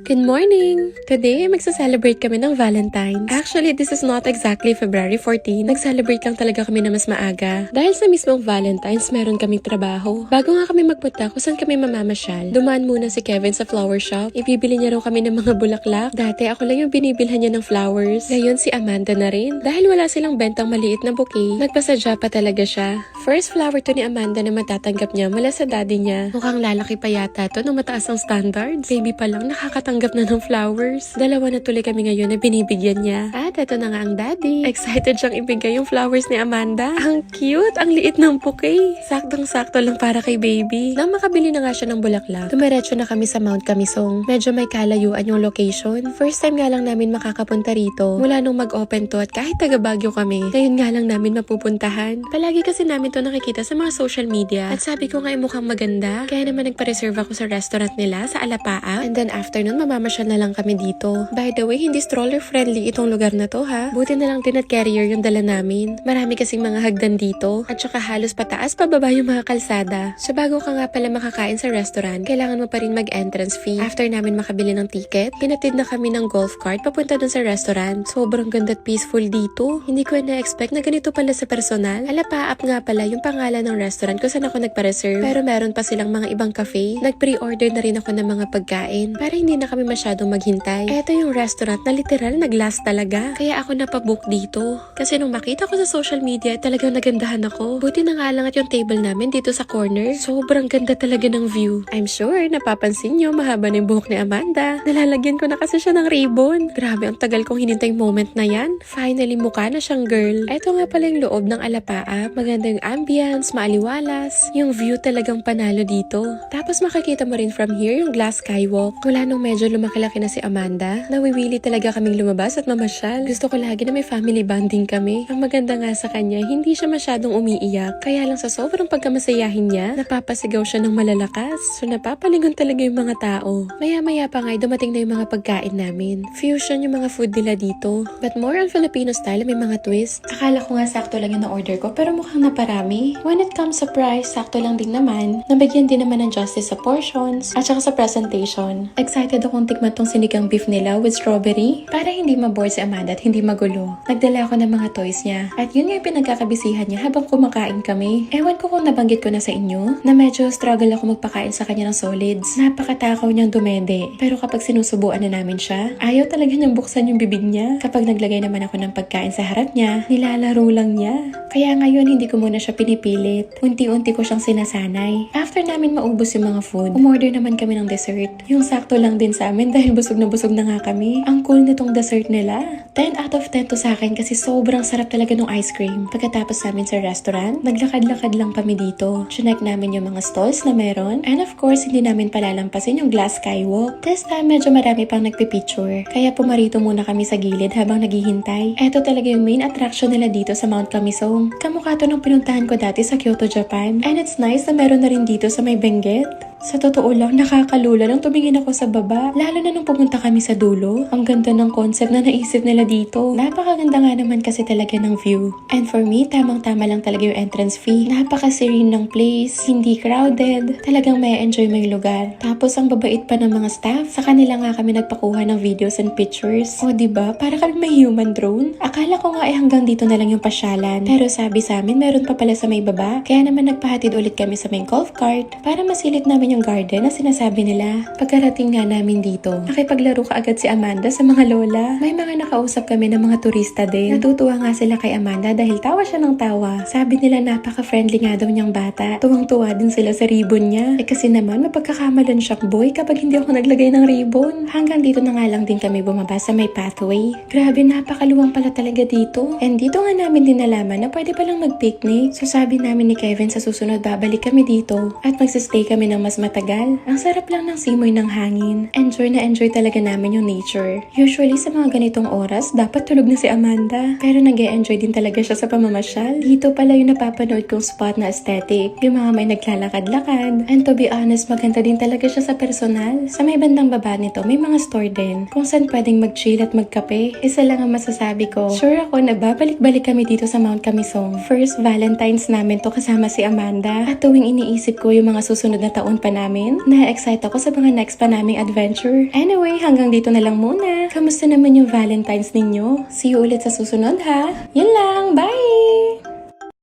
Good morning! Today, magsa-celebrate kami ng Valentine's. Actually, this is not exactly February 14. Nag-celebrate lang talaga kami na mas maaga. Dahil sa mismong Valentine's, meron kaming trabaho. Bago nga kami magpunta kung saan kami mamamasyal, dumaan muna si Kevin sa flower shop. Ibibili niya raw kami ng mga bulaklak. Dati ako lang yung binibilhan niya ng flowers. Ngayon si Amanda na rin. Dahil wala silang bentang maliit na bouquet, nagpasadya pa talaga siya. First flower to ni Amanda na matatanggap niya mula sa daddy niya. Mukhang lalaki pa yata to nung mataas ang standards. Baby pa lang nakakatanggap na ng flowers. Dalawa na tuloy kami ngayon na binibigyan niya. At eto na nga ang daddy. Excited siyang ibigay yung flowers ni Amanda. Ang cute! Ang liit ng bouquet. Saktong-sakto lang para kay baby. Nang makabili na nga siya ng bulaklak, dumiretso na kami sa Mount Camisong. Medyo may kalayuan yung location. First time nga lang namin makakapunta rito. Mula nung mag-open to at kahit taga Baguio kami, ngayon nga lang namin mapupuntahan. Palagi kasi namin to nakikita sa mga social media. At sabi ko nga mukhang maganda. Kaya naman nagpa-reserve ako sa restaurant nila sa Alapaa. And then after nun, mamamasyal na lang kami dito. By the way, hindi stroller friendly itong lugar na to ha. Buti na lang din at carrier yung dala namin. Marami kasing mga hagdan dito. At saka halos pataas pababa yung mga kalsada. So bago ka nga pala makakain sa restaurant, kailangan mo pa rin mag-entrance fee. After namin makabili ng ticket, hinatid na kami ng golf cart papunta dun sa restaurant. Sobrang ganda at peaceful dito. Hindi ko na-expect na ganito pala sa personal. Alapaap nga pala yung pangalan ng restaurant kung saan ako nagpa-reserve. Pero meron pa silang mga ibang cafe. Nag-pre-order na rin ako ng mga pagkain para hindi na kami masyadong maghintay. Eto yung restaurant na literal nag-last talaga. Kaya ako napabook dito. Kasi nung makita ko sa social media, talagang nagandahan ako. Buti na nga lang at yung table namin dito sa corner. Sobrang ganda talaga ng view. I'm sure napapansin nyo, mahaba na yung buhok ni Amanda. Nalalagyan ko na kasi siya ng ribbon. Grabe, ang tagal kong hinintay moment na yan. Finally, mukha na siyang girl. Eto nga pala yung loob ng Alapaa. Maganda yung ambience, maaliwalas. Yung view talagang panalo dito. Tapos makikita mo rin from here yung glass skywalk. Mula nung medyo lumaki-laki na si Amanda, nawiwili talaga kaming lumabas at mamasyal. Gusto ko lagi na may family bonding kami. Ang maganda nga sa kanya, hindi siya masyadong umiiyak. Kaya lang sa sobrang pagkamasayahin niya, napapasigaw siya ng malalakas. So napapalingon talaga yung mga tao. Maya-maya pa nga dumating na yung mga pagkain namin. Fusion yung mga food nila dito. But more on Filipino style, may mga twist. Akala ko nga sakto lang yung na-order ko, pero mukhang naparami. When it comes sa price, sakto lang din naman. Nabigyan din naman ng justice sa portions at saka sa presentation. Excited akong tikman tong sinigang beef nila with strawberry para hindi ma-bore si Amanda at hindi magulo. Nagdala ako ng mga toys niya at yun nga yung pinagkakabisihan niya habang kumakain kami. Ewan ko kung nabanggit ko na sa inyo na medyo struggle ako magpakain sa kanya ng solids. Napakatakaw niyang dumede. Pero kapag sinusubuan na namin siya, ayaw talaga niyang buksan yung bibig niya. Kapag naglagay naman ako ng pagkain sa harap niya, nilalaro lang niya. Kaya ngayon hindi ko muna siya pinipilit. Unti-unti ko siyang sinasanay. After namin maubos yung mga food, umorder naman kami ng dessert. Yung sakto lang din sa amin dahil busog na nga kami. Ang cool nitong dessert nila. 10 out of 10 to sa akin kasi sobrang sarap talaga ng ice cream. Pagkatapos namin sa restaurant, naglakad-lakad lang kami dito. Chinek namin yung mga stalls na meron. And of course, hindi namin palalampasin yung glass skywalk. This time, medyo marami pang nagpipicture. Kaya pumarito muna kami sa gilid habang naghihintay. Eto talaga yung main attraction nila dito sa Mount Camisong. Kamukha to nung pinuntahan ko dati sa Kyoto, Japan. And it's nice na meron na rin dito sa may Benguet. Sa totoo lang, nakakalula nang tumingin ako sa baba. Lalo na nung pumunta kami sa dulo. Ang ganda ng concept na naisip nila dito. Napakaganda nga naman kasi talaga ng view. And for me, tamang-tama lang talaga yung entrance fee. Napaka-serene ng place, hindi crowded. Talagang may enjoy mo yung lugar. Tapos ang babait pa ng mga staff. Sa kanila nga kami nagpakuha ng videos and pictures. O diba, para kami may human drone. Akala ko nga hanggang dito na lang yung pasyalan. Pero sabi sa amin, meron pa pala sa may baba. Kaya naman nagpahatid ulit kami sa may golf cart para masilip namin yung garden na sinasabi nila. Pagkarating nga namin dito, nakipaglaro ka agad si Amanda sa mga lola. May mga nakausap kami ng mga turista din. Natutuwa nga sila kay Amanda dahil tawa siya ng tawa. Sabi nila napaka-friendly nga daw niyang bata. Tuwang-tuwa din sila sa ribbon niya. Kasi naman mapagkakamalan siyang boy kapag hindi ako naglagay ng ribbon. Hanggang dito na nga lang din kami bumaba sa may pathway. Grabe, napakaluwang pala talaga dito. And dito nga namin din nalaman na pwede palang mag-picnic. So sabi namin ni Kevin sa susunod babalik kami dito at magsistay kami ng mas matagal. Ang sarap lang ng simoy ng hangin. Enjoy na enjoy talaga namin yung nature. Usually sa mga ganitong oras, dapat tulog na si Amanda. Pero nag-e-enjoy din talaga siya sa pamamasyal. Dito pala yung napapanood kong spot na aesthetic. Yung mga may naglalakad-lakad. And to be honest, maganda din talaga siya sa personal. Sa may bandang baba nito, may mga store din. Kung saan pwedeng mag-chill at magkape. Isa lang ang masasabi ko. Sure ako na babalik-balik kami dito sa Mount Camisong. First Valentine's namin to kasama si Amanda. At tuwing iniisip ko yung mga susunod na taon pa pa namin. Na-excite ako sa mga next pa naming adventure. Anyway, hanggang dito na lang muna. Kamusta naman yung Valentine's ninyo? See you ulit sa susunod ha. Yan lang, bye!